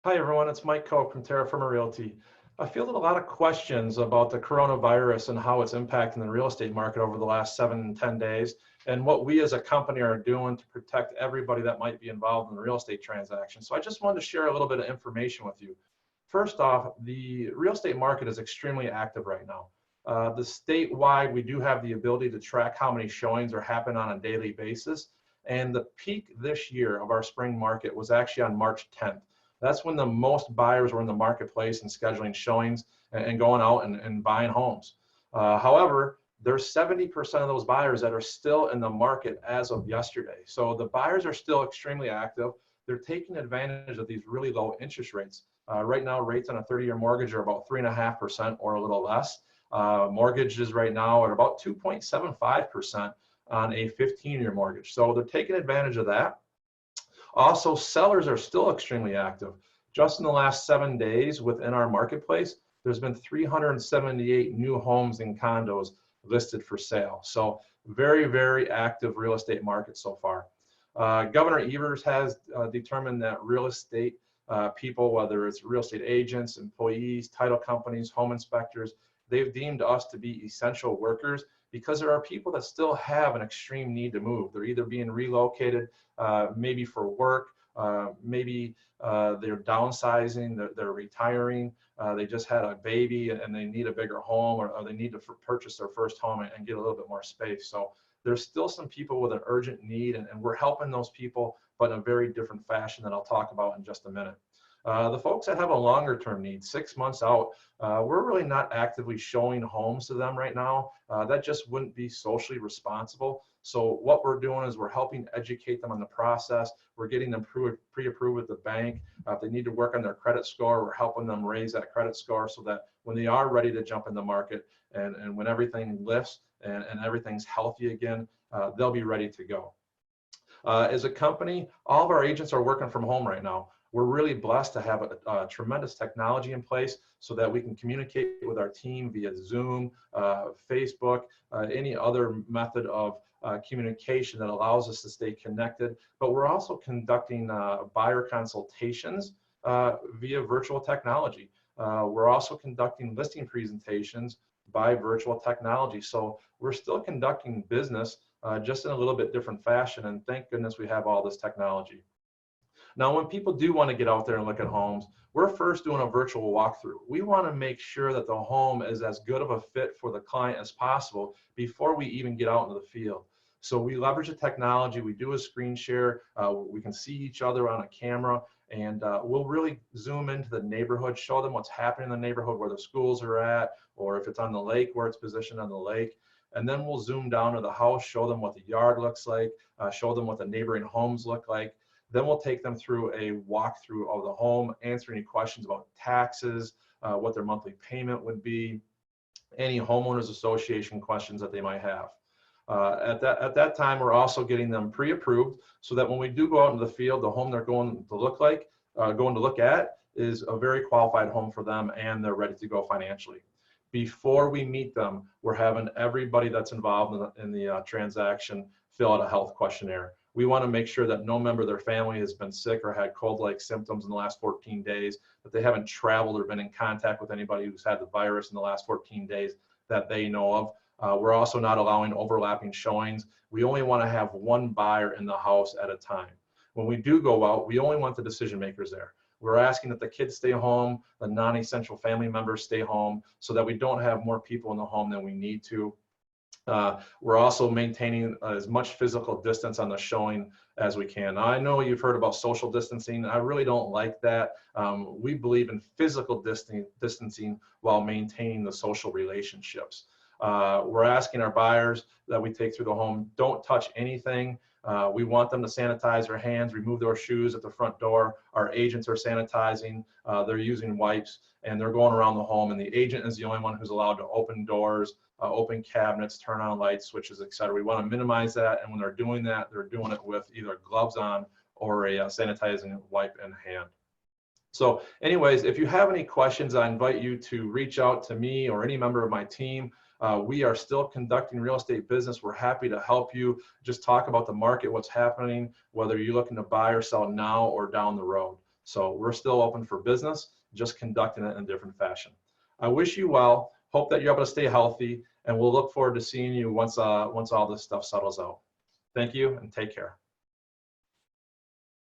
Hi everyone, it's Mike Koch from Terra Firma Realty. I fielded a lot of questions about the coronavirus and how it's impacting the real estate market over the last 7 to 10 days, and what we as a company are doing to protect everybody that might be involved in the real estate transaction. So I just wanted to share a little bit of information with you. First off, the real estate market is extremely active right now. The statewide, we do have the ability to track how many showings are happening on a daily basis. And the peak this year of our spring market was actually on March 10th. That's when the most buyers were in the marketplace and scheduling showings and going out and buying homes. However, there's 70% of those buyers that are still in the market as of yesterday. So the buyers are still extremely active. They're taking advantage of these really low interest rates. Right now, rates on a 30-year mortgage are about 3.5% or a little less. Mortgages right now are about 2.75% on a 15-year mortgage. So they're taking advantage of that. Also, sellers are still extremely active. Just in the last 7 days within our marketplace, there's been 378 new homes and condos listed for sale. So very, very active real estate market so far. Governor Evers has determined that real estate people, whether it's real estate agents, employees, title companies, home inspectors, they've deemed us to be essential workers because there are people that still have an extreme need to move. They're either being relocated, maybe for work, maybe they're downsizing, they're retiring, they just had a baby and they need a bigger home, or they need to purchase their first home and get a little bit more space. So there's still some people with an urgent need, and we're helping those people, but in a very different fashion that I'll talk about in just a minute. The folks that have a longer term need, 6 months out, we're really not actively showing homes to them right now. That just wouldn't be socially responsible. So what we're doing is we're helping educate them on the process. We're getting them pre-approved with the bank. If they need to work on their credit score, we're helping them raise that credit score so that when they are ready to jump in the market and when everything lifts and everything's healthy again, they'll be ready to go. As a company, all of our agents are working from home right now. We're really blessed to have a tremendous technology in place so that we can communicate with our team via Zoom, Facebook, any other method of communication that allows us to stay connected. But we're also conducting buyer consultations via virtual technology. We're also conducting listing presentations by virtual technology. So we're still conducting business just in a little bit different fashion, and thank goodness we have all this technology. Now, when people do want to get out there and look at homes, we're first doing a virtual walkthrough. We want to make sure that the home is as good of a fit for the client as possible before we even get out into the field. So we leverage the technology, we do a screen share, we can see each other on a camera, and we'll really zoom into the neighborhood, show them what's happening in the neighborhood, where the schools are at, or if it's on the lake, where it's positioned on the lake. And then we'll zoom down to the house, show them what the yard looks like, show them what the neighboring homes look like. Then we'll take them through a walkthrough of the home, answer any questions about taxes, what their monthly payment would be, any homeowners association questions that they might have. At that time, we're also getting them pre-approved so that when we do go out into the field, the home they're going to look at is a very qualified home for them, and they're ready to go financially. Before we meet them, we're having everybody that's involved in the transaction fill out a health questionnaire. We want to make sure that no member of their family has been sick or had cold-like symptoms in the last 14 days, that they haven't traveled or been in contact with anybody who's had the virus in the last 14 days that they know of. We're also not allowing overlapping showings. We only want to have one buyer in the house at a time. When we do go out, we only want the decision makers there. We're asking that the kids stay home, the non-essential family members stay home, so that we don't have more people in the home than we need to. We're also maintaining as much physical distance on the showing as we can. Now, I know you've heard about social distancing. I really don't like that. We believe in physical distancing while maintaining the social relationships. We're asking our buyers that we take through the home, don't touch anything. We want them to sanitize their hands, remove their shoes at the front door. Our agents are sanitizing, they're using wipes, and they're going around the home, and the agent is the only one who's allowed to open doors, open cabinets, turn on light switches, etc. We want to minimize that, and when they're doing that, they're doing it with either gloves on or a sanitizing wipe in hand. So anyways, if you have any questions, I invite you to reach out to me or any member of my team. We are still conducting real estate business. We're happy to help you. Just talk about the market, what's happening, whether you're looking to buy or sell now or down the road. So we're still open for business, just conducting it in a different fashion. I wish you well. Hope that you're able to stay healthy, and we'll look forward to seeing you once all this stuff settles out. Thank you and take care.